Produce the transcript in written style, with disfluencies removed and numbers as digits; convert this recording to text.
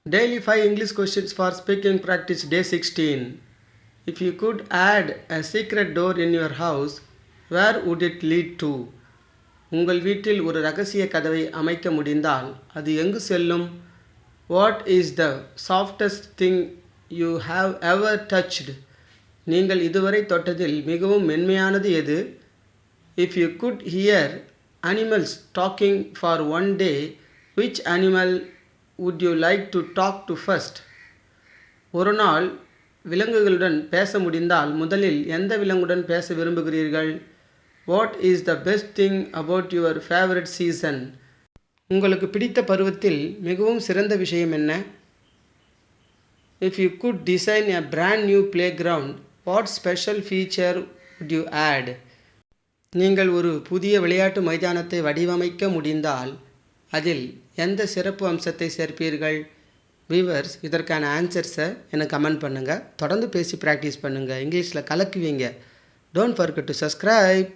Daily 5 English questions for speaking practice day 16. If you could add a secret door in your house, where would it lead to? உங்கள் வீட்டில் ஒரு ரகசிய கதவை அமைக்க முடிந்தால் அது எங்கு செல்லும்? What is the softest thing you have ever touched? நீங்கள் இதுவரை தொட்டதில் மிகவும் மென்மையானது எது? If you could hear animals talking for one day, which animal would you like to talk to first? ஒரு நாள் விலங்குகளுடன் பேச முடிந்தால் முதலில் எந்த விலங்குடன் பேச விரும்புகிறீர்கள்? What is the best thing about your favorite season? உங்களுக்கு பிடித்த பருவத்தில் மிகவும் சிறந்த விஷயம் என்ன? If you could design a brand new playground, what special feature would you add? நீங்கள் ஒரு புதிய விளையாட்டு மைதானத்தை வடிவமைக்க முடிந்தால் அதில் எந்த சிறப்பு அம்சத்தை சேர்ப்பீர்கள்? வியூவர்ஸ், இதற்கான ஆன்சர்ஸை எனக்கு கமெண்ட் பண்ணுங்கள். தொடர்ந்து பேசி ப்ராக்டிஸ் பண்ணுங்கள். இங்கிலீஷில் கலக்குவீங்க. Don't forget to subscribe.